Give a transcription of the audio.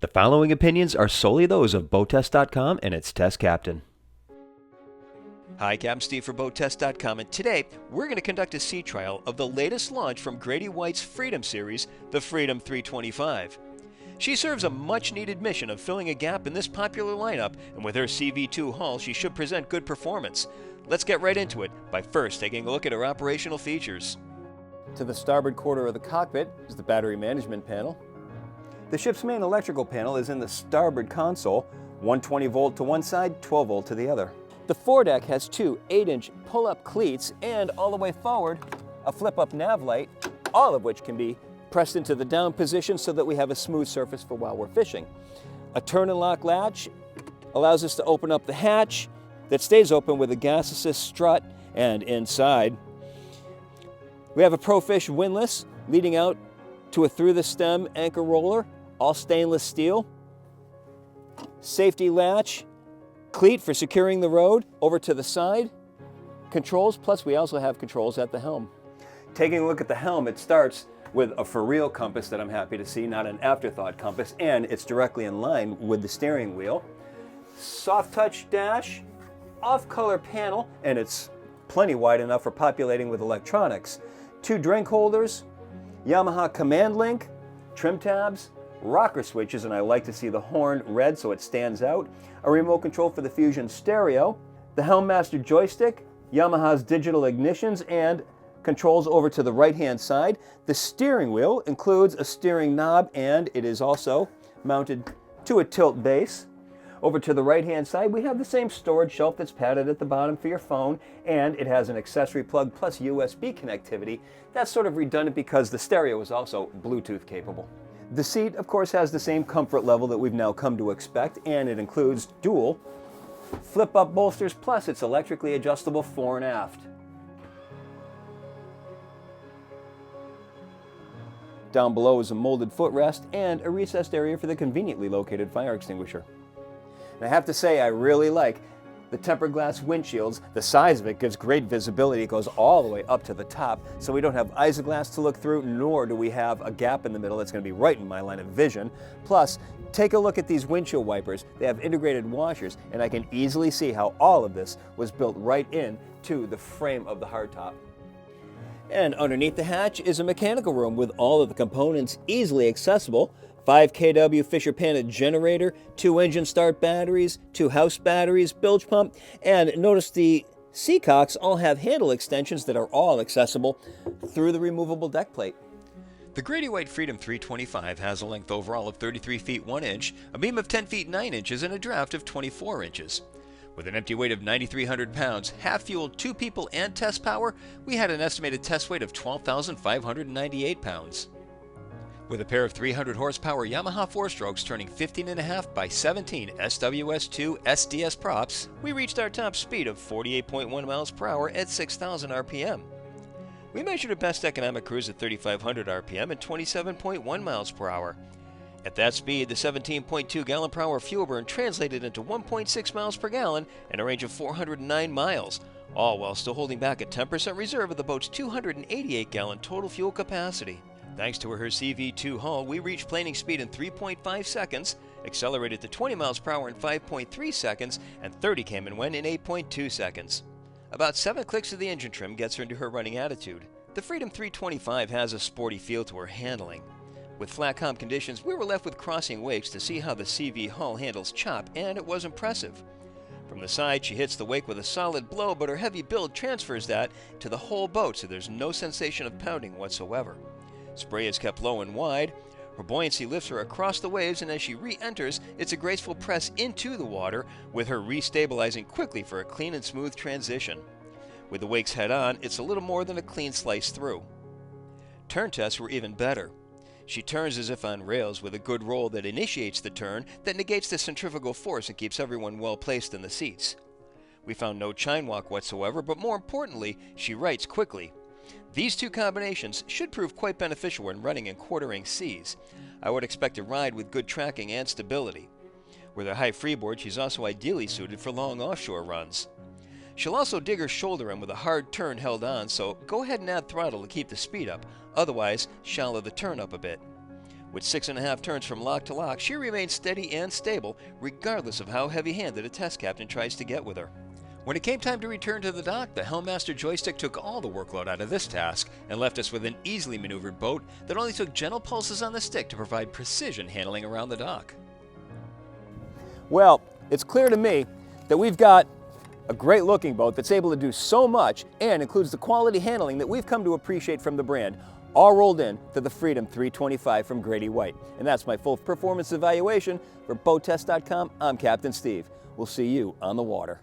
The following opinions are solely those of BoatTEST.com and its test captain. Hi, Captain Steve for BoatTEST.com, and today we're going to conduct a sea trial of the latest launch from Grady-White's Freedom series, the Freedom 325. She serves a much-needed mission of filling a gap in this popular lineup, and with her CV2 hull, she should present good performance. Let's get right into it by first taking a look at her operational features. To the starboard quarter of the cockpit is the battery management panel. The ship's main electrical panel is in the starboard console, 120 volt to one side, 12 volt to the other. The foredeck has two 8-inch pull-up cleats and all the way forward, a flip-up nav light, all of which can be pressed into the down position so that we have a smooth surface for while we're fishing. A turn and lock latch allows us to open up the hatch that stays open with a gas assist strut, and inside we have a ProFish windlass leading out to a through-the-stem anchor roller, all stainless steel. Safety latch, cleat for securing the rode over to the side. Controls, plus we also have controls at the helm. Taking a look at the helm, it starts with a for-real compass that I'm happy to see, not an afterthought compass, and it's directly in line with the steering wheel. Soft touch dash, off-color panel, and it's plenty wide enough for populating with electronics. Two drink holders, Yamaha command link, trim tabs, rocker switches, and I like to see the horn red so it stands out, a remote control for the Fusion stereo, the Helm Master joystick, Yamaha's digital ignitions, and controls over to the right-hand side. The steering wheel includes a steering knob, and it is also mounted to a tilt base. Over to the right-hand side, we have the same storage shelf that's padded at the bottom for your phone, and it has an accessory plug plus USB connectivity. That's sort of redundant because the stereo is also Bluetooth capable. The seat, of course, has the same comfort level that we've now come to expect, and it includes dual flip-up bolsters, plus it's electrically adjustable fore and aft. Down below is a molded footrest and a recessed area for the conveniently located fire extinguisher. And I have to say, I really like the tempered glass windshields. The size of it gives great visibility. It goes all the way up to the top, so we don't have isoglass to look through, nor do we have a gap in the middle that's going to be right in my line of vision. Plus, take a look at these windshield wipers. They have integrated washers, and I can easily see how all of this was built right in to the frame of the hardtop. And underneath the hatch is a mechanical room with all of the components easily accessible. 5 kW Fisher Panda generator, 2 engine start batteries, 2 house batteries, bilge pump, and notice the seacocks all have handle extensions that are all accessible through the removable deck plate. The Grady-White Freedom 325 has a length overall of 33 feet 1 inch, a beam of 10 feet 9 inches, and a draft of 24 inches. With an empty weight of 9,300 pounds, half-fueled, 2 people, and test power, we had an estimated test weight of 12,598 pounds. With a pair of 300 horsepower Yamaha 4-strokes turning 15.5 by 17 SWS II SDS props, we reached our top speed of 48.1 miles per hour at 6,000 RPM. We measured a best economic cruise at 3,500 RPM and 27.1 miles per hour. At that speed, the 17.2 gallon per hour fuel burn translated into 1.6 miles per gallon and a range of 409 miles, all while still holding back a 10% reserve of the boat's 288 gallon total fuel capacity. Thanks to her CV2 hull, we reached planing speed in 3.5 seconds, accelerated to 20 miles per hour in 5.3 seconds, and 30 came and went in 8.2 seconds. About 7 clicks of the engine trim gets her into her running attitude. The Freedom 325 has a sporty feel to her handling. With flat calm conditions, we were left with crossing wakes to see how the CV hull handles chop, and it was impressive. From the side, she hits the wake with a solid blow, but her heavy build transfers that to the whole boat, so there's no sensation of pounding whatsoever. Spray is kept low and wide. Her buoyancy lifts her across the waves, and as she re-enters, it's a graceful press into the water, with her re-stabilizing quickly for a clean and smooth transition. With the wakes head on, it's a little more than a clean slice through. Turn tests were even better. She turns as if on rails with a good roll that initiates the turn, that negates the centrifugal force and keeps everyone well placed in the seats. We found no chine walk whatsoever, but more importantly, she rights quickly. These two combinations should prove quite beneficial when running in quartering seas. I would expect a ride with good tracking and stability. With her high freeboard, she's also ideally suited for long offshore runs. She'll also dig her shoulder in with a hard turn held on, so go ahead and add throttle to keep the speed up. Otherwise, shallow the turn up a bit. With 6.5 turns from lock to lock, she remains steady and stable, regardless of how heavy-handed a test captain tries to get with her. When it came time to return to the dock, the Helmmaster joystick took all the workload out of this task and left us with an easily maneuvered boat that only took gentle pulses on the stick to provide precision handling around the dock. Well, it's clear to me that we've got a great looking boat that's able to do so much and includes the quality handling that we've come to appreciate from the brand, all rolled in to the Freedom 325 from Grady-White. And that's my full performance evaluation. For BoatTEST.com, I'm Captain Steve. We'll see you on the water.